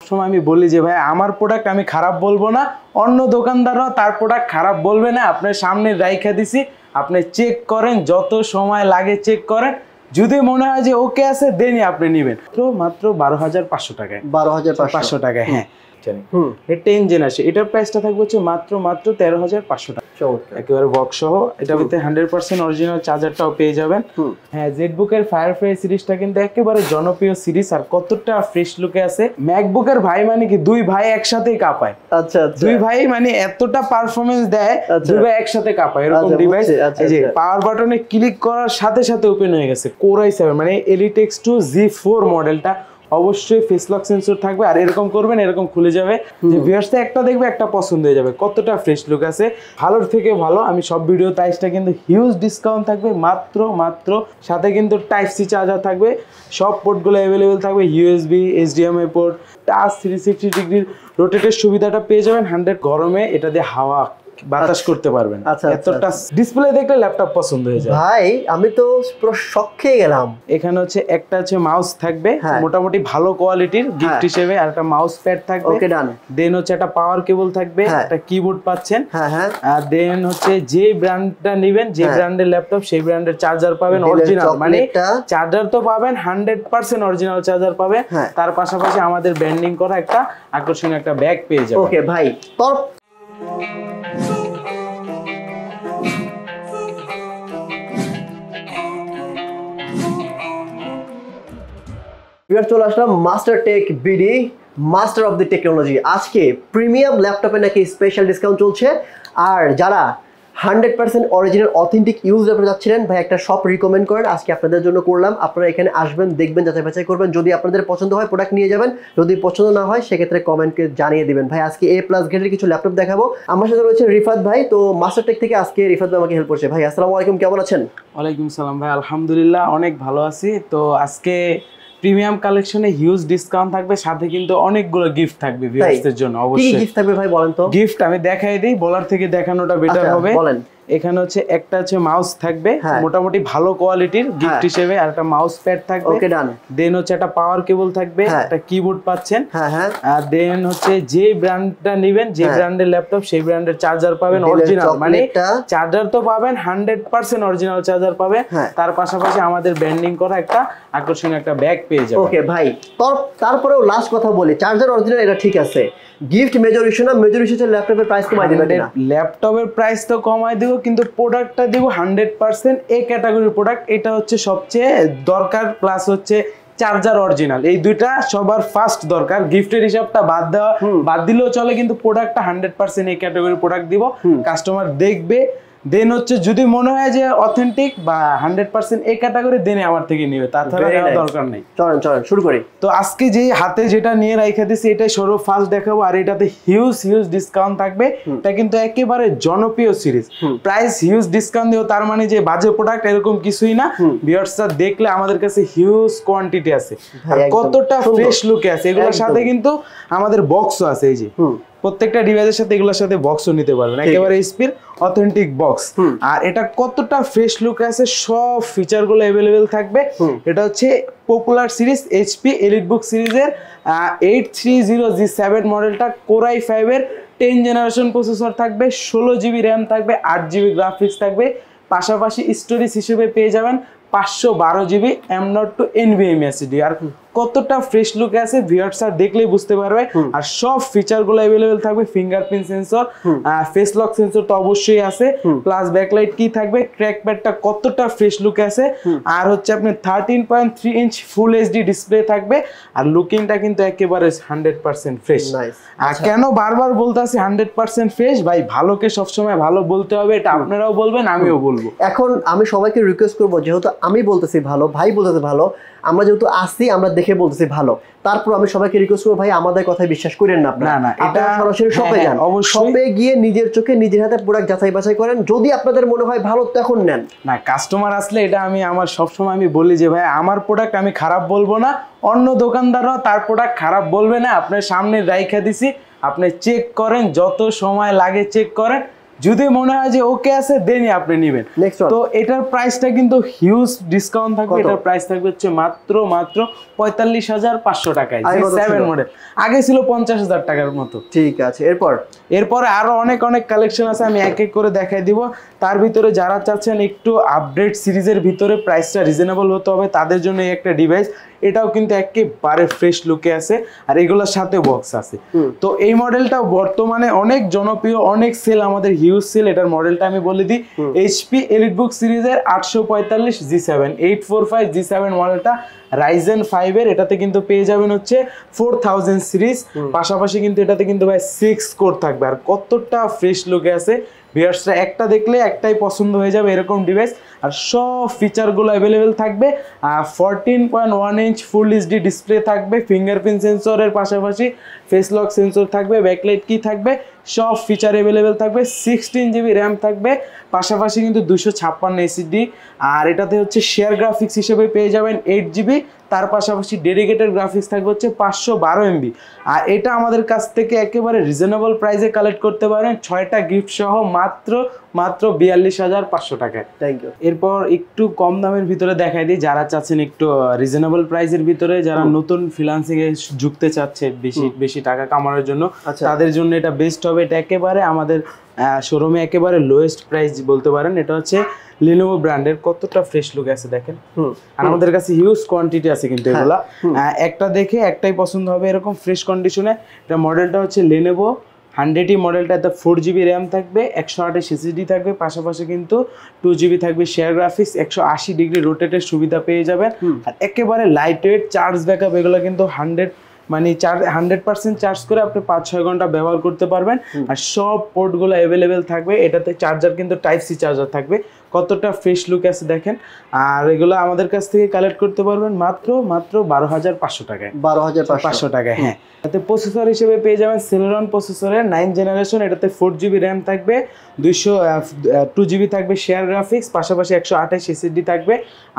সময় আমি বলি যে ভাই আমার প্রোডাক্ট আমি খারাপ বলবো না, অন্য দোকানদাররাও তার প্রোডাক্ট খারাপ বলবে না। আপনার সামনে রাইখা দিছি, আপনি চেক করেন, যত সময় লাগে চেক করেন, যদি মনে হয় যে ওকে আছে দেনই আপনি নেবেন। তো মাত্র 12,500 টাকায়, 12,500 টাকায়। হ্যাঁ এটা ইঞ্জিন আসে, এটার প্রাইসটা থাকবে হচ্ছে মাত্র 13,500 টাকা একেবারে বক্স সহ। এটার ভিতরে 100% অরিজিনাল চার্জারটাও পেয়ে যাবেন। হ্যাঁ জেটবুকের ফায়ারফ্লাই সিরিজটা কিন্তু একেবারে জনপ্রিয় সিরিজ, আর কতটা ফ্রেশ লুকে আছে। ম্যাকবুকের ভাই মানে কি দুই ভাই একসাথেই কাঁপায়। আচ্ছা দুই ভাই মানে এতটা পারফরমেন্স দেয়, দুই ভাই একসাথে কাঁপায় এরকম ডিভাইস। এই যে পাওয়ার বাটনে ক্লিক করার সাথে সাথে ওপেন হয়ে গেছে। Core i7 মানে Elite X2 G4 মডেলটা, অবশ্যই ফেস লক সেন্সর থাকবে। আর এরকম করবেন, এরকম খুলে যাবে, যে ভিউয়ার্সটা একটা দেখবে একটা পছন্দ হয়ে যাবে। কতটা ফ্রেশ লুক আছে, ভালোর থেকে ভালো। আমি সব ভিডিও প্রাইসটা কিন্তু হিউজ ডিসকাউন্ট থাকবে মাত্র সাথে কিন্তু টাইপ সি চার্জার থাকবে, সব পোর্টগুলো অ্যাভেলেবেল থাকবে, USB, HDMI port, touch 360 degree রোটেটের সুবিধাটা পেয়ে যাবেন। 100 গরমে এটা দিয়ে হাওয়া বাতাস করতে পারবেন। এতটা ডিসপ্লে দেখলে ল্যাপটপ পছন্দ হয়ে যায়। ভাই আমি তো পুরো শক খেয়ে গেলাম। এখানে হচ্ছে একটা হচ্ছে মাউস থাকবে মোটামুটি ভালো কোয়ালিটির গিফট হিসেবে, আর একটা মাউস প্যাড থাকবে। ওকে ডান। দেন হচ্ছে একটা পাওয়ার কেবল থাকবে, একটা কিবোর্ড পাচ্ছেন। আর দেন হচ্ছে যে ব্র্যান্ডটা নেবেন, যে ব্র্যান্ডের ল্যাপটপ সেই ব্র্যান্ডের চার্জার পাবেন অরিজিনাল, মানে চার্জার তো পাবেন 100% অরিজিনাল চার্জার পাবেন। তার পাশাপাশি আমাদের ব্র্যান্ডিং করা একটা আকর্ষণীয় একটা ব্যাগ পেয়ে যাবেন। ওকে ভাই তোর চলে আসলাম master tech BD, master of the technology. আজকে প্রিমিয়াম ল্যাপটপে নাকি স্পেশাল ডিসকাউন্ট চলছে, আর যারা 100% অরিজিনাল অথেন্টিক ইউজ ল্যাপটপ যাচ্ছিলেন ভাই একটা শপ রিকমেন্ড করেন, আজকে আপনাদের জন্য করলাম। আপনারা এখানে আসবেন, দেখবেন, যাচাই বাছাই করবেন, যদি আপনাদের পছন্দ হয় প্রোডাক্ট নিয়ে যাবেন, যদি পছন্দ না হয় সেক্ষেত্রে কমেন্টকে জানিয়ে দিবেন। ভাই আজকে A+ গ্রেডের কিছু ল্যাপটপ দেখাবো। আমার সাথে রয়েছে রিফাত ভাই, তো মাস্টার টেক থেকে আজকে রিফাত ভাই আমাকে হেল্প করছে। ভাই আসসালামু আলাইকুম, কেমন আছেন? ওয়ালাইকুম সালাম ভাই, আলহামদুলিল্লাহ অনেক ভালো আছি। তো আজকে প্রিমিয়াম কালেকশনে হিউজ ডিসকাউন্ট থাকবে, সাথে কিন্তু অনেকগুলো গিফট থাকবে ভিউয়ার্সদের জন্য। অবশ্যই কি গিফট থাকবে ভাই বলেন তো? গিফট আমি দেখাই দেই, বলার থেকে দেখানোটা বেটার হবে। বলেন। এখানে হচ্ছে একটা হচ্ছে মাউস থাকবে মোটামুটি ভালো কোয়ালিটির গিফট হিসেবে, আর একটা মাউস প্যাড থাকবে। ওকে ডান। দেন হচ্ছে একটা পাওয়ার কেবল থাকবে, একটা কিবোর্ড পাচ্ছেন। আর দেন হচ্ছে যে ব্র্যান্ডটা নেবেন, যে ব্র্যান্ডের ল্যাপটপ সেই ব্র্যান্ডের চার্জার পাবেন অরিজিনাল, মানে চার্জার তো পাবেন 100% অরিজিনাল চার্জার পাবেন। তার পাশাপাশি আমাদের ব্র্যান্ডিং করা একটা আকর্ষণীয় একটা ব্যাগ পেয়ে যাবেন। ওকে ভাই তারপরেও লাস্ট কথা বলি, চার্জার অরিজিনাল এটা ঠিক আছে, গিফট মেজর ইস্যু না, মেজর ইস্যু হচ্ছে ল্যাপটপের প্রাইস কমাই দিবেন না? ল্যাপটপের প্রাইস তো কমাই দেব, কিন্তু প্রোডাক্টটা দেব 100% এ ক্যাটাগরির প্রোডাক্ট। এটা হচ্ছে সবচেয়ে দরকার, প্লাস হচ্ছে চার্জার অরিজিনাল, এই দুইটা সবার ফার্স্ট দরকার। গিফটের হিসাবটা বাদ দিলেও চলে, কিন্তু প্রোডাক্টটা 100% এই ক্যাটাগরির প্রোডাক্ট দিব, কাস্টমার দেখবে। দেন হচ্ছে যদি মনে হয় যে অথেন্টিক বা 100% এই ক্যাটাগরি, দেনে আমার থেকে নিবে, তাছাড়া নেওয়ার দরকার নেই। চলেন শুরু করি। তো আজকে যে হাতে যেটা নিয়ে রাইখা দিছি এটাই সর্ব ফার্স্ট দেখাবো, আর এটাতে হিউজ ডিসকাউন্ট থাকবে। এটা কিন্তু একেবারে জনপ্রিয় সিরিজ, প্রাইস হিউজ ডিসকাউন্ট দিও, তার মানে যে বাজে প্রোডাক্ট এরকম কিছুই না। ভিউয়ার্সরা দেখলে আমাদের কাছে হিউজ কোয়ান্টিটি আছে, আর কতটা ফ্রেশ লুকে আছে। এগুলোর সাথে কিন্তু আমাদের বক্সও আছে, এই যে প্রত্যেকটা ডিভাইসের সাথে এগুলোর সাথে বক্সও নিতে পারবেন, একেবারে স্পিড অথেন্টিক বক্স। আর এটা কতটা ফ্রেশ লুক আছে, সব ফিচার গুলো অ্যাভেলেবেল থাকবে। এটা হচ্ছে পপুলার সিরিজ HP এলিটবুক সিরিজের 830G7 মডেলটা, Core i5 এর 10 জেনারেশন প্রসেসর থাকবে, 16GB র্যাম থাকবে, 8GB গ্রাফিক্স থাকবে, পাশাপাশি স্টোরেজ হিসেবে পেয়ে যাবেন 512GB M.2 NVMe SSD। আর কতটা ফ্রেশ লুক আছে ভিউয়ার্সরা দেখলেই বুঝতে পারবে। আর সব ফিচার গুলো अवेलेबल থাকবে, fingerprint sensor, face lock sensor তো অবশ্যই আছে, প্লাস ব্যাকলাইট কি থাকবে, ক্র্যাক প্যাডটা কতটা ফ্রেশ লুক আছে। আর হচ্ছে আপনি 13.3 ইঞ্চ ফুল HD ডিসপ্লে থাকবে, আর লুকিংটা কিন্তু একেবারে 100% ফ্রেশ। আর কেন বারবার বলতাছি 100% ফ্রেশ, ভাই ভালোকে সবসময় ভালো বলতে হবে, এটা আপনারাও বলবেন আমিও বলবো। এখন আমি সবাইকে রিকোয়েস্ট করবো, যেহেতু আমি বলতেছি ভালো, ভাই বলতেছে ভালো, আমরা যেহেতু আসছি আমরা দেখে বলতেছি ভালো, তারপর আমি সবাইকে রিকোয়েস্ট করবো ভাই আমাদের কথায় বিশ্বাস করেন না আপনারা। না এটা সরাসরি শপে যান, শপে গিয়ে নিজের চোখে নিজের হাতে প্রোডাক্ট যাচাই বাছাই করেন, যদি আপনাদের মনে হয় ভালো তখন নেন। না কাস্টমার আসলে এটা আমি আমার সবসময় আমি বলি যে ভাই আমার প্রোডাক্ট আমি খারাপ বলবো না, অন্য দোকানদাররাও তার প্রোডাক্ট খারাপ বলবে না। আপনার সামনে রাইখা দিছি, আপনি চেক করেন, যত সময় লাগে চেক করেন, যদি মনে হয় যে ওকে আছে দেনই আপনি নেবেন। Next one. তো এটার প্রাইসটা কিন্তু হিউজ ডিসকাউন্ট থাকবে। কত? এটার প্রাইস থাকবে হচ্ছে মাত্র 45,500 টাকায় আগে কত G7 ছিল? মডেল। আগে ছিল 50,000 টাকার মতো। ঠিক আছে, এরপরে আরো অনেক অনেক কালেকশন আছে, আমি এক এক করে দেখাই দিব। তার ভিতরে যারা চাচ্ছেন একটু আপডেট সিরিজের ভিতরে প্রাইসটা রিজনেবল হতে হবে তাদের জন্য এই একটা ডিভাইস। এটাও কিন্তু একেবারে ফ্রেশ লুকে আছে আর এগুলোর সাথে বক্স আছে। তো এই মডেলটা বর্তমানে অনেক জনপ্রিয়, অনেক সেল, আমাদের হিউজ সেল। এটার মডেলটা আমি বলে দিই, এইচপি এলিটবুক সিরিজের 845 G7 845 G7 মডেলটা রাইজেন 5 এর। এটাতে কিন্তু পেয়ে যাবেন হচ্ছে 4000 সিরিজ, পাশাপাশি কিন্তু এটাতে কিন্তু ভাই 6 কোর থাকবে। আর কতটা ফ্রেশ লুকে আছে, ভিউয়ার্সরা একটা দেখলে একটাই পছন্দ হয়ে যাবে এরকম ডিভাইস। আর সব ফিচারগুলো অ্যাভেলেবেল থাকবে। 14.1 ইঞ্চ ফুল এইচডি ডিসপ্লে থাকবে, ফিঙ্গারপ্রিন্ট সেন্সরের পাশাপাশি ফেস লক সেন্সর থাকবে, ব্যাকলাইট কি থাকবে, সব ফিচার অ্যাভেলেবেল থাকবে। 16 জিবি র্যাম থাকবে, পাশাপাশি কিন্তু 256 এসএসডি। আর এটাতে হচ্ছে শেয়ার গ্রাফিক্স হিসেবে পেয়ে যাবেন 8 জিবি, তার পাশাপাশি ডেডিকেটেড গ্রাফিক্স থাকবে হচ্ছে 512 এমবি। আর এটা আমাদের কাছ থেকে একেবারে রিজনেবল প্রাইসে কালেক্ট করতে পারেন 6টা গিফট সহ মাত্র 42,500 টাকায়। Thank you. এরপর একটু কম দামের ভিতরে দেখাই দিই, যারা চাচ্ছেন একটু রিজনেবল প্রাইসের ভিতরে, যারা নতুন ফ্রিল্যান্সিং এ যুক্তে চাচ্ছে বেশি টাকা কামানোর জন্য, তাদের জন্য এটা বেস্ট হবে। এটা একেবারে আমাদের শোরুমে একেবারে লোয়েস্ট প্রাইস বলতে পারেন। এটা হচ্ছে Lenovo ব্র্যান্ডের, কতটা ফ্রেশ লুক আছে দেখেন। আর আমাদের কাছে হিউজ কোয়ান্টিটি আছে কিন্তু এগুলা, একটা দেখে একটাই পছন্দ হবে এরকম ফ্রেশ কন্ডিশনে। এটা মডেলটা হচ্ছে Lenovo 100 মডেলটাতে 4 জিবি র্যাম থাকবে, 128 এসএসডি থাকবে, পাশাপাশি কিন্তু 2 জিবি থাকবে শেয়ার গ্রাফিক্স, 180 ডিগ্রি রোটেটের সুবিধা পেয়ে যাবেন। আর একেবারে লাইট ওয়েট, চার্জ ব্যাকআপ এগুলো কিন্তু 100% চার্জ করে আপনি 5-6 ঘন্টা ব্যবহার করতে পারবেন। আর সব পোর্টগুলো অ্যাভেলেবেল থাকবে। এটাতে চার্জার কিন্তু টাইপ সি চার্জার থাকবে, কতটা ফ্রেশ লুক আছে দেখেন। আর এগুলো আমাদের কাছ থেকে কালেক্ট করতে পারবেন মাত্র 12,500 টাকায়। 12,500 টাকায়, হ্যাঁ। এটাতে প্রসেসর হিসেবে পেয়ে যাবেন Celeron প্রসেসরের 9 জেনারেশন। এটাতে 4 জিবি র্যাম থাকবে, 2 জিবি থাকবে শেয়ার গ্রাফিক্স, পাশাপাশি 128 এসএসডি থাকবে।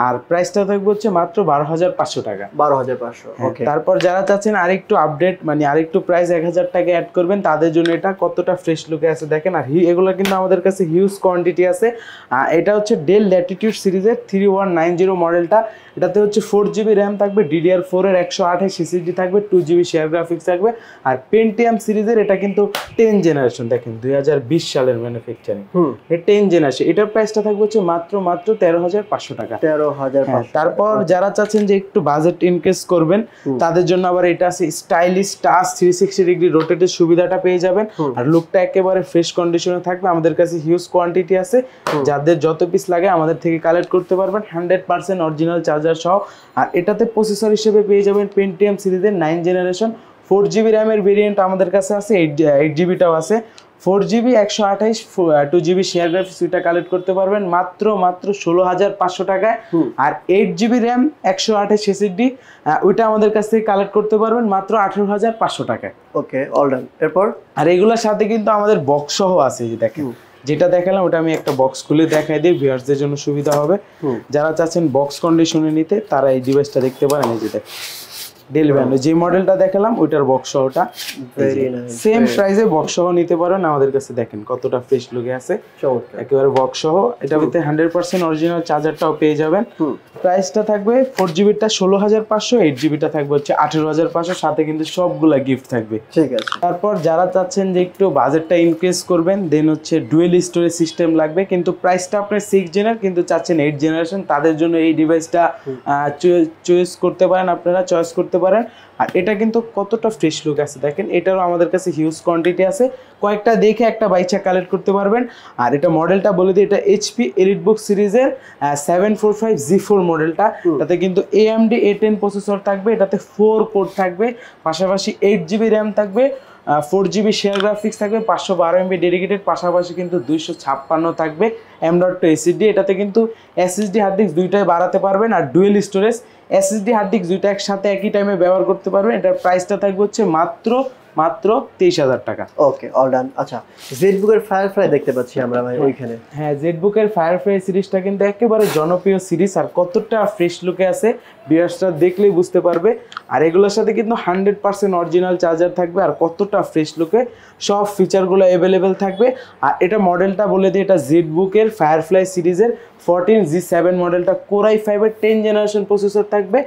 আর প্রাইসটা থাকবে হচ্ছে মাত্র 12,500 টাকা। 12,500, ওকে। তারপর যারা চাচ্ছেন আরেকটু আপডেট, মানে আরেকটু প্রাইস 1,000 টাকা অ্যাড করবেন, তাদের জন্য এটা কতটা ফ্রেশ লুকে আছে দেখেন। আর এগুলো কিন্তু আমাদের কাছে হিউজ কোয়ান্টিটি আছে। এটা হচ্ছে ডেল ল্যাটিটিউড সিরিজের 3190 মডেলটা। এটাতে হচ্ছে 4 জিবি র্যাম থাকবে, DDR4 এর 128 এসএসডি থাকবে, 2 জিবি শেয়ার গ্রাফিক্স থাকবে। আর পেন্টিয়াম সিরিজের এটা কিন্তু 10 জেনারেশন, দেখেন 2020 সালের ম্যানুফ্যাকচারিং, 10 জেনারেশন। এটার প্রাইসটা থাকবে হচ্ছে মাত্র 13,500 টাকা। 13,500। তারপর যারা চাচ্ছেন যে একটু বাজেট ইনক্রিজ করবেন, তাদের জন্য আবার এটা আছে স্টাইলিশ টাচ 360 ডিগ্রি রোটেটের সুবিধাটা পেয়ে যাবেন। আর লুকটা একেবারে ফ্রেশ কন্ডিশনে থাকবে। আমাদের কাছে হিউজ কোয়ান্টিটি আছে, যাদের যত পিস লাগে আমাদের থেকে কালেক্ট করতে পারবেন 100% অরিজিনাল চার্জার সহ। আর এটাতে প্রসেসর হিসেবে পেয়ে যাবেন পেন্টিয়াম সিরিজের 9 জেনারেশন। 4 জিবি র্যামের ভেরিয়েন্ট আমাদের কাছে আছে, 8 জিবিটাও আছে। 4 জিবি 128, 2 জিবি শেয়ার গ্রাফিক্স, এটা কালেক্ট করতে পারবেন মাত্র 16,500 টাকায়। আর 8 জিবি র্যাম 128 এসএসডি, ওইটা আমাদের কাছ থেকে কালেক্ট করতে পারবেন মাত্র 18,500 টাকায়। ওকে, অল ডান। এরপর আর এগুলোর সাথে কিন্তু আমাদের বক্স সহ আছে, যে দেখেন যেটা দেখালাম ওটা আমি একটা বক্স খুলে দেখাই দিই, ভিউয়ার্সদের জন্য সুবিধা হবে। যারা চাচ্ছেন বক্স কন্ডিশনে নিতে, তারা এই ডিভাইসটা দেখতে পারেন। এই যে দেখেন ডেল ব্র্যান্ড যে মডেলটা দেখালাম ওইটার বক্স সহটা সেম প্রাইসে বক্স সহ নিতে পারেন আমাদের কাছে। দেখেন কতটা ফ্রেশ লুকে আছে, একেবারে বক্স সহ। এটার ভিতরে 100% অরিজিনাল চার্জারটাও পেয়ে যাবেন। প্রাইসটা থাকবে 4 জিবিটা 16,500, 8 জিবিটা থাকবে হচ্ছে 18,500, সাথে কিন্তু সবগুলা গিফট থাকবে। ঠিক আছে। তারপর যারা চাচ্ছেন যে একটু বাজেটটা ইনক্রিজ করবেন, দেন হচ্ছে ডুয়েল স্টোরেজ সিস্টেম লাগবে, কিন্তু প্রাইসটা আপনার 6 জেনার, কিন্তু চাচ্ছেন 8 জেনারেশন, তাদের জন্য এই ডিভাইসটা চয়েস করতে পারেন, আপনারা চয়েস করতে পারেন। আর এটা কিন্তু কতটা ফ্রেশ লুক আছে দেখেন। এটারও আমাদের কাছে হিউজ কোয়ান্টিটি আছে, কয়েকটা দেখে একটা বাইচা কালেক্ট করতে পারবেন। আর এটা মডেলটা বলে দিই, এটা এইচপি এলিটবুক সিরিজের 745 G4 মডেলটা। এটাতে কিন্তু AMD A10 প্রসেসর থাকবে, এটাতে 4 কোর থাকবে, পাশাপাশি 8 জিবি র্যাম থাকবে, 4 জিবি শেয়ার গ্রাফিক্স থাকবে, 512 MB ডেডিকেটেড, পাশাপাশি কিন্তু 256 থাকবে M.2 এসএসডি। এটাতে কিন্তু এসএসডি হার্ড ডিস্ক দুইটাই বাড়াতে পারবেন। আর dual storage SSD hard disk দুইটা একসাথে একই টাইমে ব্যবহার করতে পারবেন। এটার প্রাইসটা থাকবে হচ্ছে মাত্র মাত্র 23,000 টাকা। ওকে, অল ডান। আচ্ছা, জেডবুকের ফায়ারফ্লাই দেখতে পাচ্ছি আমরা ভাই ওইখানে। হ্যাঁ, জেডবুকের ফায়ারফ্লাই সিরিজটা কিন্তু একেবারে জনপ্রিয় সিরিজ, আর কতটা ফ্রেশ লুকে আছে ভিউয়ার্সরা দেখলেই বুঝতে পারবে। আর এগুলোর সাথে কিন্তু 100% অরিজিনাল চার্জার থাকবে, আর কতটা ফ্রেশ লুকে সব ফিচারগুলো অ্যাভেলেবেল থাকবে। আর এটা মডেলটা বলে দিই, এটা জেডবুকের ফায়ারফ্লাই সিরিজের 14G7 মডেলটা, কোরাই 5-এর 10 জেনারেশন প্রসেসর থাকবে,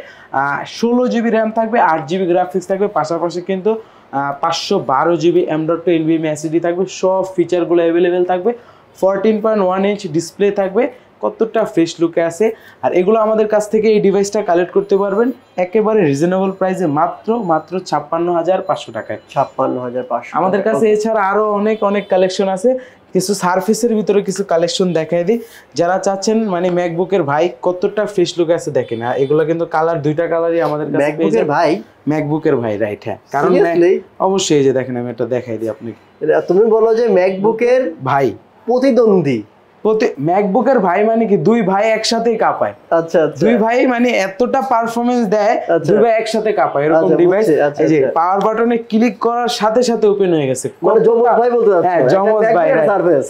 16 জিবি র্যাম থাকবে, 8 জিবি গ্রাফিক্স থাকবে, পাশাপাশি কিন্তু 512 জিবি M.2 NVMe SSD থাকবে, সব ফিচারগুলো অ্যাভেলেবেল থাকবে, 14.1 ইঞ্চ ডিসপ্লে থাকবে, কতটা ফ্রেশ লুকে আছে। আর এগুলো আমাদের কাছ থেকে এই ডিভাইসটা কালেক্ট করতে পারবেন একেবারে রিজনেবল প্রাইসে, মাত্র 56,500 টাকায়। 56,500 আমাদের কাছে এছাড়া আরও অনেক কালেকশন আছে। কিছু সার্ফেসের ভিতরে কিছু কালেকশন দেখাই দিই, যারা চাচ্ছেন মানে ম্যাকবুকের ভাই কতটা ফ্রেশ লুক আছে দেখেন। এগুলো কিন্তু কালার, দুইটা কালারই আমাদের কাছে ম্যাকবুকের ভাই। ম্যাকবুকের ভাই, রাইট। হ্যাঁ, কারণ অবশ্যই এই যে দেখেন, আমি এটা দেখাই দিই আপনাকে। তুমি বলো যে ম্যাকবুকের ভাই প্রতিদ্বন্দ্বী, ম্যাকবুকের ভাই মানে কি দুই ভাই একসাথেই কাঁপায়। আচ্ছা, দুই ভাই মানে এতটা পারফরমেন্স দেয়, দুই ভাই একসাথে কাঁপায় এরকম ডিভাইস। এই যে পাওয়ার বাটনে ক্লিক করার সাথে সাথে ওপেন হয়ে গেছে, মানে জমজ ভাই বলতে যাচ্ছে। হ্যাঁ, জমজ ভাই,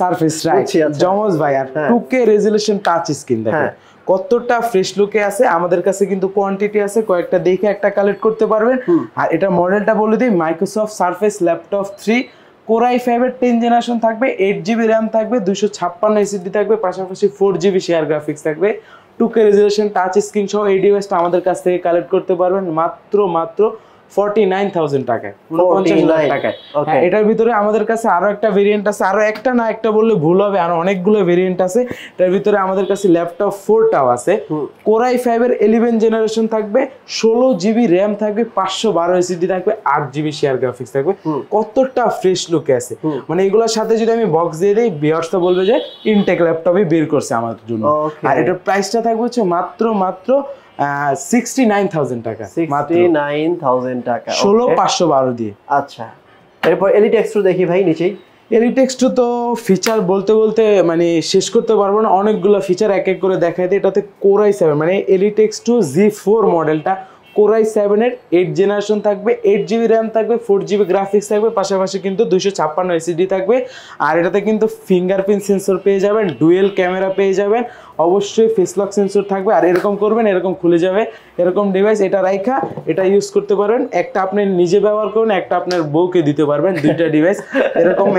সারফেস, রাইট, জমজ ভাই। আর 2K রেজোলিউশন টাচ স্ক্রিন দেখেন কতটা ফ্রেশ লুকে আছে। আমাদের কাছে কিন্তু কোয়ান্টিটি আছে, কয়েকটা দেখে একটা কালেক্ট করতে পারবেন। আর এটা মডেলটা বলে দিই, মাইক্রোসফট সারফেস ল্যাপটপ 3, কোরাই 5-এর 10 জেনারেশন থাকবে, 8 জিবি র্যাম থাকবে, 256 SSD থাকবে, পাশাপাশি 4 জিবি শেয়ার গ্রাফিক্স থাকবে, 2K রেজোলিউশন টাচ স্ক্রিন সহ এই ডিভাইসটা আমাদের কাছ থেকে কালেক্ট করতে পারবেন মাত্র 49,000 টাকায়, 49,000 টাকায়। হ্যাঁ, এটার ভিতরে আমাদের কাছে আরো একটা ভেরিয়েন্ট আছে, আরো একটা না একটা বললে ভুল হবে, আরো অনেকগুলো ভেরিয়েন্ট আছে। এটার ভিতরে আমাদের কাছে ল্যাপটপ 4টাও আছে, কোরাই 5-এর 11 জেনারেশন থাকবে, 16 জিবি র্যাম থাকবে, 512 SSD থাকবে, 8 জিবি শেয়ার গ্রাফিক্স থাকবে, কতটা ফ্রেশ লুকে আছে। মানে এগুলোর সাথে যদি আমি বক্স দিয়ে দিই, ভিউয়ার্সটা বলবে যে ইনটেক ল্যাপটপই বের করছে আমাদের জন্য। আর এটার প্রাইসটা থাকবে হচ্ছে মাত্র 69,000 টাকা, 69,000 টাকা, 16,512 দিয়ে। আচ্ছা, এরপর এলিট এক্সট্রো দেখি ভাই নিচেই। এলিট এক্সট্রো তো ফিচার বলতে মানে শেষ করতে পারবো না, অনেকগুলো ফিচার এক এক করে দেখাই দিই। এটাতে কোরাই 7 মানে এলিট এক্সট্রো G4 মডেলটা, কোরাই 7-এর 8 জেনারেশন থাকবে, 8 জিবি র্যাম থাকবে, 4 জিবি গ্রাফিক্স থাকবে, পাশাপাশি কিন্তু 256 SSD থাকবে। আর এটাতে কিন্তু ফিঙ্গারপ্রিন্ট সেন্সর পেয়ে যাবেন, ডুয়েল ক্যামেরা পেয়ে যাবেন, অবশ্যই ফেস লক সেন্সর থাকবে। আর এরকম করবেন, এরকম খুলে যাবে এরকম ডিভাইস, এটা রাইখা এটা ইউজ করতে পারবেন। একটা আপনি নিজে ব্যবহার করবেন, একটা আপনার বউকে দিতে পারবেন, দুইটা ডিভাইস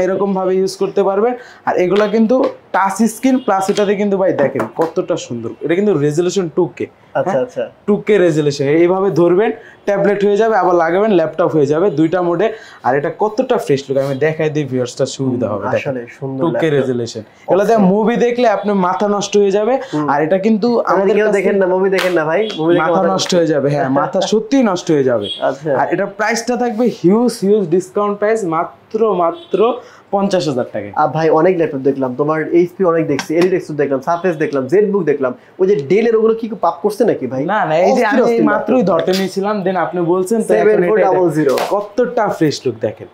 এরকম ভাবে ইউজ করতে পারবেন। আর এগুলা কিন্তু টাচ স্ক্রিন প্লাস এটাতে কিন্তু ভাই দেখেন কতটা সুন্দর, এটা কিন্তু রেজোলিউশন 2K। আচ্ছা, 2K রেজোলিউশন, এইভাবে ধরবেন ট্যাবলেট হয়ে যাবে, আবার লাগাবেন ল্যাপটপ হয়ে যাবে, দুইটা মোডে। আর এটা কতটা ফ্রেশ লুক আমি দেখাই দিই, ভিউয়ার্সটা সুবিধা হবে। আসলে সুন্দর 2K রেজোলিউশন, এগুলাতে মুভি দেখলে আপনার মাথা নষ্ট হয়ে যাবে। আর এটা কিন্তু আমাদের কেউ দেখেন না, মুভি দেখেন না ভাই, মুভি দেখে মাথা নষ্ট হয়ে যাবে। হ্যাঁ, মাথা সত্যিই নষ্ট হয়ে যাবে। আর এটা প্রাইসটা থাকবে হিউজ ডিসকাউন্ট প্রাইস, মাত্র 50,000 টাকা। ভাই অনেক ল্যাপটপ দেখলাম তোমার, এইচপি অনেক দেখছি, এলিট এক্সট্রো দেখলাম, সারফেস দেখলাম, জেডবুক দেখলাম, ওই যে ডেলের ওগুলো কি পাপ করছে নাকি ভাই? না, এই যে আমি মাত্রই ধরতে নিয়েছিলাম, দেন আপনি বলছেন তো 7400 কতটা ফ্রেশ লুক দেখেন।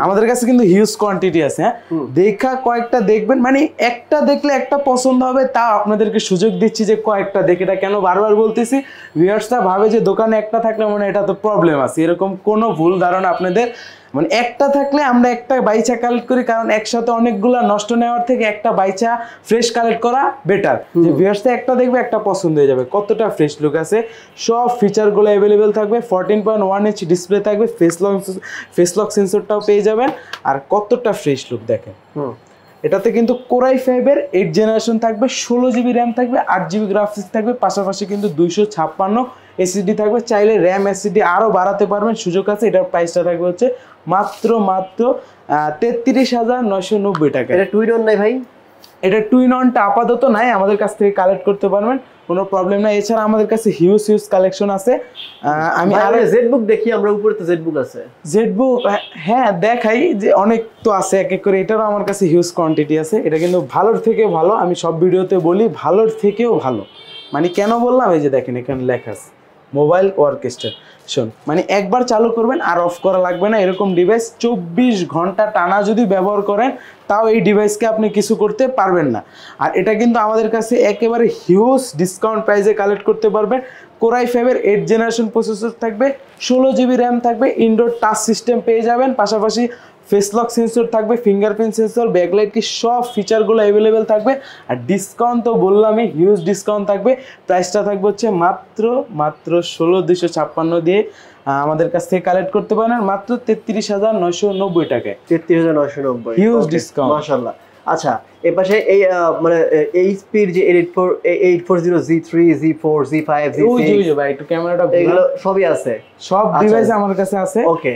আমাদের কাছে কিন্তু হিউজ কোয়ান্টিটি আছে। হ্যাঁ, দেখা কয়েকটা দেখবেন, মানে একটা দেখলে একটা পছন্দ হবে, তা আপনাদেরকে সুযোগ দিচ্ছি যে কয়েকটা দেখে। এটা কেন বারবার বলতেছি, ভিউয়ার্সরা ভাবে যে দোকানে একটা থাকলে মানে এটা তো প্রবলেম আছে, এরকম কোনো ভুল ধারণা আপনাদের। মানে একটা থাকলে আমরা একটা বাইচা কালেক্ট করি, কারণ একসাথে অনেকগুলা নষ্ট নেওয়ার থেকে একটা বাইচা ফ্রেশ কালেক্ট করা বেটার। যে ভিউয়ার্সরা একটা দেখবে, একটা পছন্দ হয়ে যাবে, কতটা ফ্রেশ লুক আছে। সব ফিচারগুলো অ্যাভেলেবেল থাকবে, 14.1 ইঞ্চ ডিসপ্লে থাকবে, ফেস লক সেন্সরটাও পেয়ে যাবেন। আর কতটা ফ্রেশ লুক দেখেন। এটাতে কিন্তু কোরাই 5-এর 8 জেনারেশন থাকবে, 16 জিবি র্যাম থাকবে, 8 জিবি গ্রাফিক্স থাকবে, পাশাপাশি কিন্তু 256 SSD থাকবে। চাইলে র্যাম SSD আরও বাড়াতে পারবেন, সুযোগ আছে। এটার প্রাইসটা থাকবে হচ্ছে মাত্র 33,990 টাকা। এটা টুইন অন নাই ভাই? এটা টুইন অনটা আপাতত নাই, আমাদের কাছ থেকে কালেক্ট করতে পারবেন, কোনো প্রবলেম নাই। এছাড়া আমাদের কাছে হিউজ কালেকশন আছে। আমি আর জেডবুক দেখি, আমরা উপরে তো জেডবুক আছে। জেডবুক, হ্যাঁ দেখাই যে অনেক তো আছে এক এক করে। এটারও আমার কাছে হিউজ কোয়ান্টিটি আছে। এটা কিন্তু ভালোর থেকে ভালো, আমি সব ভিডিওতে বলি ভালোর থেকেও ভালো। মানে কেন বললাম, এই যে দেখেন এখানে লেখা আছে মোবাইল ওয়ার্কস্টেশন, মানে একবার চালু করবেন আর অফ করা লাগবে না, এরকম ডিভাইস 24 ঘন্টা টানা যদি ব্যবহার করেন তাও এই ডিভাইসকে আপনি কিছু করতে পারবেন না। আর এটা কিন্তু আমাদের কাছে একেবারে হিউজ ডিসকাউন্ট প্রাইসে কালেক্ট করতে পারবেন। কোরাই 5-এর 8 জেনারেশন প্রসেসর থাকবে, 16 জিবি র্যাম থাকবে, ইনডোর টাচ সিস্টেম পেয়ে যাবেন, পাশাপাশি ফেস লক সেন্সর থাকবে, ফিঙ্গারপ্রিন্ট সেন্সর, ব্যাকলাইট কি সব ফিচারগুলো অ্যাভেলেবেল থাকবে। আর ডিসকাউন্ট তো বললামই, হিউজ ডিসকাউন্ট থাকবে। প্রাইসটা থাকবে হচ্ছে মাত্র 16,256 দিয়ে আমাদের কাছ থেকে কালেক্ট করতে পারেন মাত্র 33,990 টাকায়। 33,990, হিউজ ডিসকাউন্ট মাশাআল্লাহ। আচ্ছা, এই পাশে এই মানে এইচপির যে 840 Z3 Z4 Z5 Z6 ভাই একটু ক্যামেরাটা এগুলো সবই আছে, সব ডিভাইস আমার কাছে আছে। ওকে,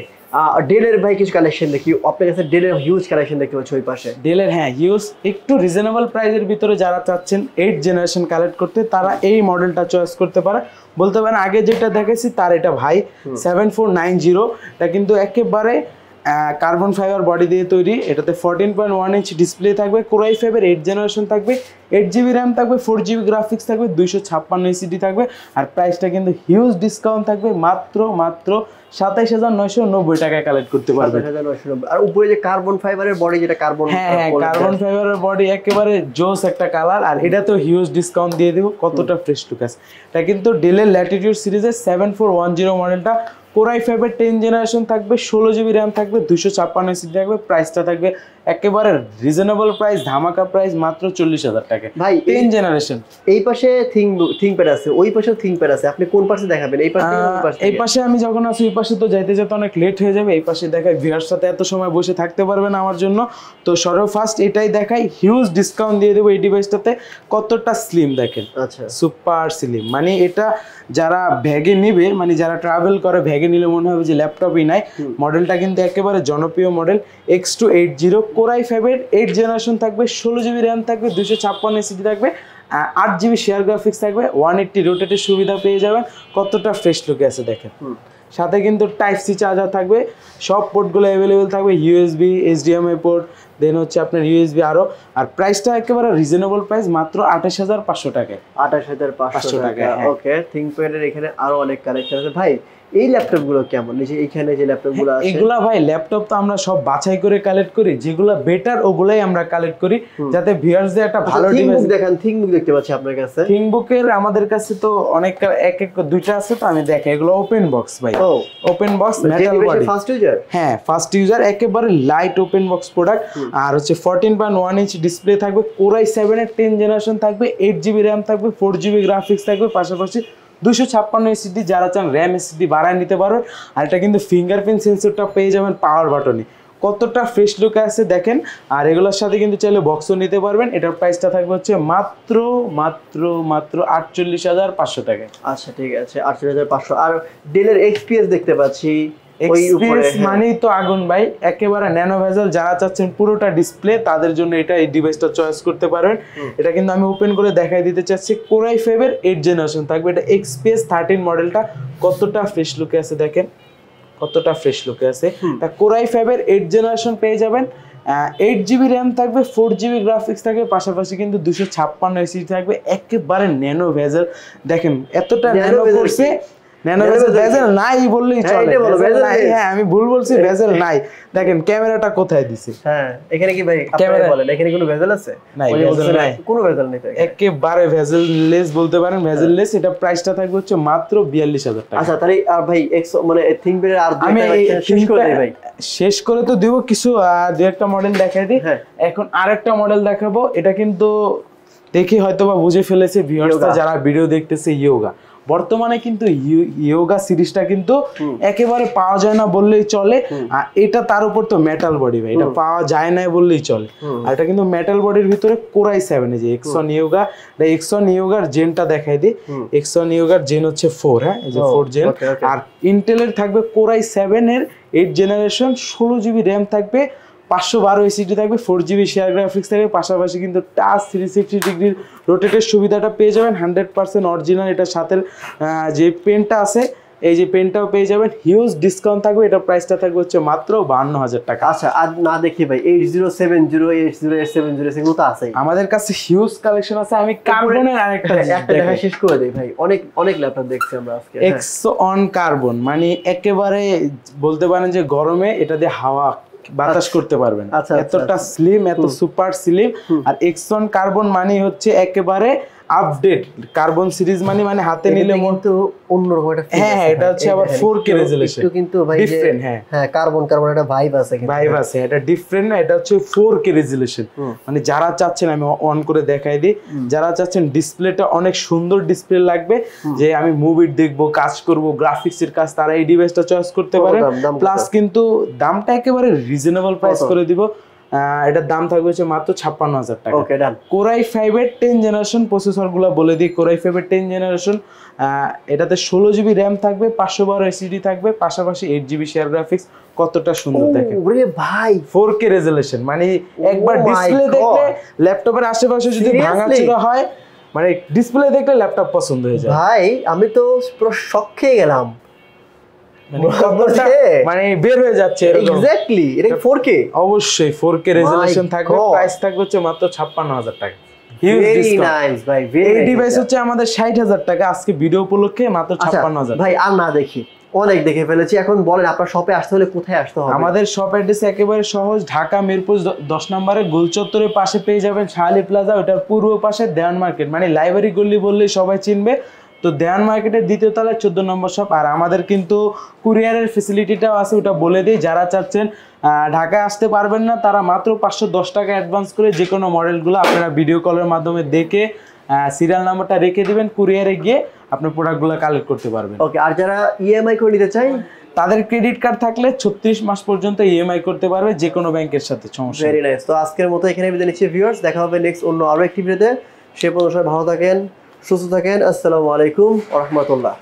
ডেলের ভাই কিছু কালেকশন দেখি, আপনার কাছে ডেলের হিউজ কালেকশন দেখতে পাচ্ছি ওই পাশে। ডেলের হ্যাঁ হিউজ, একটু রিজনেবল প্রাইসের ভিতরে যারা চাচ্ছেন 8 জেনারেশন কালেক্ট করতে তারা এই মডেলটা চয়েস করতে পারে। বলতে পারেন আগে যেটা দেখেছি তার এটা ভাই 7490, এটা কিন্তু একেবারে কার্বন ফাইবার বডি দিয়ে তৈরি। এটাতে 14.1 ইঞ্চ ডিসপ্লে থাকবে, কোরাই 5-এর 8 জেনারেশন থাকবে, 8 জিবি র্যাম থাকবে, 4 জিবি গ্রাফিক্স থাকবে, 256 এসিডি থাকবে। আর প্রাইসটা কিন্তু হিউজ ডিসকাউন্ট থাকবে, মাত্র 27,990 টাকায় কালেক্ট করতে পারবেন। 27,990। আর উপরে যে কার্বন ফাইবারের বডি, যেটা কার্বন, হ্যাঁ কার্বন ফাইবারের বডি একেবারে জোস একটা কালার। আর এটা তো হিউজ ডিসকাউন্ট দিয়ে দেবো, কতটা ফ্রেশ লুক আছে। এটা কিন্তু ডেলের ল্যাটিটিউড সিরিজের 7410 মডেলটা, কোরাই 5-এর 10 জেনারেশন থাকবে, 16 জিবি র্যাম থাকবে, 256 এসিডি থাকবে। প্রাইসটা থাকবে একেবারে রিজনেবল প্রাইস, ধামাকা প্রাইস, মাত্র 40,000 টাকা ভাই। 10 জেনারেশন। এই পাশে থিংকপ্যাড আছে, ওই পাশেও থিংকপ্যাড আছে, আপনি কোন পাশে দেখাবেন? এই পাশে এই পাশে আমি যখন আছি ওই পাশে তো যাইতে যেতে অনেক লেট হয়ে যাবে, এই পাশে দেখাই, ভিউয়ার সাথে এত সময় বসে থাকতে পারবে না আমার জন্য, তো সর্বফার্স্ট এটাই দেখাই। হিউজ ডিসকাউন্ট দিয়ে দেবো এই ডিভাইসটাতে। কতটা স্লিম দেখেন, আচ্ছা সুপার স্লিম, মানে এটা যারা ব্যাগে নিবে, মানে যারা ট্রাভেল করে ব্যাগে নিলে মনে হবে যে ল্যাপটপই নাই। মডেলটা কিন্তু একেবারে জনপ্রিয় মডেল, X280, কোরাই 5-এর 8 জেনারেশন থাকবে, 16 জিবি র্যাম থাকবে, 256 এসিডি থাকবে, 8 জিবি শেয়ার গ্রাফিক্স থাকবে, 180 রোটেটের সুবিধা পেয়ে যাবেন। কতটা ফ্রেশ লুকে আছে দেখেন। সাথে কিন্তু টাইপ সি চার্জার থাকবে, সব পোর্টগুলো অ্যাভেলেবেল থাকবে, ইউএসবি, HDMI পোর্ট, দেন হচ্ছে আপনার ইউএসবি আরও। আর প্রাইসটা একেবারে রিজনেবল প্রাইস, মাত্র 28,500 টাকায়। 28,500 টাকা। ওকে, থিংকপ্যাডের এখানে আরো অনেক কালেকশন আছে ভাই। এই ল্যাপটপগুলো কেমন? এই যে এইখানে যে ল্যাপটপগুলো আছে, এগুলা ভাই ল্যাপটপ তো আমরা সব বাছাই করে কালেক্ট করি, যেগুলো বেটার ওগুলাই আমরা কালেক্ট করি, যাতে ভিউয়ার্সদের একটা ভালো ডিভাইস দেখেন। থিংকবুক দেখতে পাচ্ছি আপনার কাছে। থিংকবুকের আমাদের কাছে তো অনেক দুইটা আছে, তো আমি দেখে এগুলো ওপেন বক্স ভাই, open box metal body, first user. হ্যাঁ ফার্স্ট ইউজার, একেবারে লাইট ওপেন বক্স প্রোডাক্ট। আর হচ্ছে 14.1 ইঞ্চ ডিসপ্লে থাকবে, কোরাই 7-এর 10 জেনারেশন থাকবে, 8 জিবি র্যাম থাকবে, 4 জিবি গ্রাফিক্স থাকবে, পাশাপাশি 256 এসিডি, যারা চান র্যাম এসিডি বাড়ায় নিতে পারো। আর এটা কিন্তু ফিঙ্গারপ্রিন্ট সেন্সরটা পেয়ে যাবেন পাওয়ার বাটনে, কতটা ফ্রেশ লুক আছে দেখেন। আর এগুলোর সাথে কিন্তু চাইলে বক্সও নিতে পারবেন। এটার প্রাইসটা থাকবে হচ্ছে মাত্র 48,500 টাকায়। আচ্ছা ঠিক আছে, 48,500। আর ডেলের এক্সপিএস দেখতে পাচ্ছি, এক্সপিএস মানেই তো আগুন ভাই, একেবারে ন্যানো ভেজেল, যারা চাচ্ছেন পুরোটা ডিসপ্লে তাদের জন্য এটা এই ডিভাইসটা চয়েস করতে পারেন। এটা কিন্তু আমি ওপেন করে দেখাই দিতে চাচ্ছি, কোরাই 5-এর 8 জেনারেশন থাকবে, এটা XPS 13 মডেলটা। কতটা ফ্রেশ লুকে আছে দেখেন, কতটা ফ্রেশ লুকে আছে। তা কোরাই 5-এর 8 জেনারেশন পেয়ে যাবেন, 8 জিবি র্যাম থাকবে, 4 জিবি গ্রাফিক্স থাকবে, পাশাপাশি কিন্তু 256 এসিডি থাকবে, একেবারে ন্যানো ভেজেল দেখেন, এতটা ন্যানো করছে। ভেজেল নাই বললেই চলে, হ্যাঁ আমি ভুল বলছি, ভেজেল নাই। দেখেন ক্যামেরাটা কোথায় দিছে, হ্যাঁ এখানে কি ভাই ক্যামেরা বলেন, এখানে কোনো ভেজেল আছে? নাই, ভেজেল নাই, কোনো ভেজেল নেই, একেবারে ভেজেল লেস বলতে পারেন, ভেজেল লেস। এটা প্রাইসটা থাকবে হচ্ছে মাত্র 42,000 টাকা। আচ্ছা তাহলে আর ভাই মানে থিংকপ্যাডের আর আমি শেষ করে দেই ভাই, শেষ করে তো দিব, কিছু দুই একটা মডেল দেখাই দিই। এখন আরেকটা মডেল দেখাবো, এটা কিন্তু দেখি হয়তোবা বুঝে ফেলেছে ভিউয়ার্সরা যারা ভিডিও দেখতেছে। ইয়োগা, বর্তমানে কিন্তু ইয়োগা সিরিজটা কিন্তু একেবারে পাওয়া যায় না বললেই চলে। আর এটা তার উপর তো মেটাল বডি ভাই, এটা পাওয়া যায় না বললেই চলে। আর এটা কিন্তু মেটাল বডির ভিতরে কোরাই 7, এই যে এক্সন ইয়োগা, এক্সন ইয়োগার জেনটা দেখাই দিই। এক্সন ইয়োগার জেন হচ্ছে 4, হ্যাঁ এই যে 4 জেন। আর ইন্টেলের থাকবে কোরাই 7-এর 8 জেনারেশন, 16 জিবি র্যাম থাকবে, 512 এসিডি থাকবে, 4 জিবি শেয়ার গ্রাফিক্স থাকবে, পাশাপাশি কিন্তু টাচ 360 ডিগ্রি রোটেটের সুবিধাটা পেয়ে যাবেন, 100% অরিজিনাল। এটার সাথে যে পেনটা আছে এই যে পেনটাও পেয়ে যাবেন, হিউজ ডিসকাউন্ট থাকবে, এটা প্রাইসটা থাকবে হচ্ছে মাত্র 52,000 টাকা। আচ্ছা আর না দেখি ভাই 8070 8070 সেগুলো তো আছে আমাদের কাছে হিউজ কালেকশন আছে। আমি কার্বনের আরেকটা একটা দেখা শেষ করে দেই ভাই, অনেক অনেক ল্যাপটপ দেখছি আমরা আজকে। এক্সন কার্বন মানে একেবারে বলতে পারেন যে গরমে এটা দিয়ে হাওয়া বাতাস করতে পারবেন, এতটা স্লিম, এত সুপার স্লিম। আর এক্সন কার্বন মানে হচ্ছে একেবারে আপডেট কার্বন সিরিজ, মানে হাতে নিলে কিন্তু অন্যরকম একটা ফিল। হ্যাঁ এটা হচ্ছে আবার 4K রেজোলিউশন, একটু কিন্তু ভাই ডিফারেন্ট। হ্যাঁ কার্বন একটা ভাইব আছে, ভাইব আছে, এটা ডিফারেন্ট না, এটা হচ্ছে 4K রেজোলিউশন। মানে যারা চাচ্ছেন, আমি অন করে দেখাই দিই, যারা চাচ্ছেন ডিসপ্লেটা অনেক সুন্দর ডিসপ্লে লাগবে, যে আমি মুভি দেখবো, কাজ করব, গ্রাফিক্সের কাজ, তারা এই ডিভাইসটা চয়েস করতে পারেন। প্লাস কিন্তু দামটা একেবারে রিজনেবল প্রাইস করে দিব। এটার দাম থাকবে হচ্ছে মাত্র 56,000 টাকা। ওকে ডান। কোরাই 5 এর 10 জেনারেশন প্রসেসরগুলো বলে দিই। কোরাই 5 এর 10 জেনারেশন, এটাতে 16GB র্যাম থাকবে, 512 এসএসডি থাকবে, পাশাপাশি 8GB শেয়ার গ্রাফিক্স। কতটা সুন্দর দেখেন ওরে ভাই, 4K রেজোলিউশন, মানে একবার ডিসপ্লে দেখলে ল্যাপটপের আশেপাশে যদি ভাঙাচোরা হয়, মানে ডিসপ্লে দেখলে ল্যাপটপ পছন্দ হয়ে যায়। ভাই আমি তো পুরো শক খেয়ে গেলাম, মানে বের হয়ে যাচ্ছে এক্স্যাক্টলি। এটা 4K? অবশ্যই 4K রেজোলিউশন থাকবে, প্রাইস থাকবে হচ্ছে মাত্র 56,000 টাকা। ভেরি নাইস ভাই, এই ডিভাইস হচ্ছে আমাদের 60,000 টাকা আজকে ভিডিও উপলক্ষে, মাত্র 56,000। ভাই আর না দেখি, অনেক দেখে ফেলেছি, এখন বলেন আপনার শপে আসতে হলে কোথায় আসতে হবে? আমাদের শপ অ্যাড্রেস একেবারে সহজ, ঢাকা মিরপুর 10 নম্বরে গোল চত্বরের পাশে পেয়ে যাবেন শাহালি প্লাজা, ওটার পূর্ব পাশে দেওয়ান মার্কেট, মানে লাইব্রেরি গল্লি বললেই সবাই চিনবে। তো দেওয়ান মার্কেটের 2য় তলায় 14 নম্বর শপ। আর আমাদের কিন্তু কুরিয়ারের ফেসিলিটিটাও আছে, ওটা বলে দিই। যারা চাচ্ছেন ঢাকায় আসতে পারবেন না, তারা মাত্র 510 টাকা অ্যাডভান্স করে যে কোনো মডেলগুলো আপনারা ভিডিও কলের মাধ্যমে দেখে সিরিয়াল নাম্বারটা রেখে দিবেন, কুরিয়ারে গিয়ে আপনার প্রোডাক্টগুলো কালেক্ট করতে পারবেন। ওকে, আর যারা ইএমআই করে নিতে চাই, তাদের ক্রেডিট কার্ড থাকলে 36 মাস পর্যন্ত ইএমআই করতে পারবে যে কোনো ব্যাংকের সাথে, সমস্যা। Very nice. তো আজকের মতো এখানে বিদায় নিচ্ছি ভিউয়ার্স, দেখা হবে নেক্সট অন্য আরো একটি ভিডিওতে। সে পর্যন্ত সবাই ভালো থাকেন, সুস্থ থাকেন। আসসালামু আলাইকুম ওয়া রাহমাতুল্লাহ।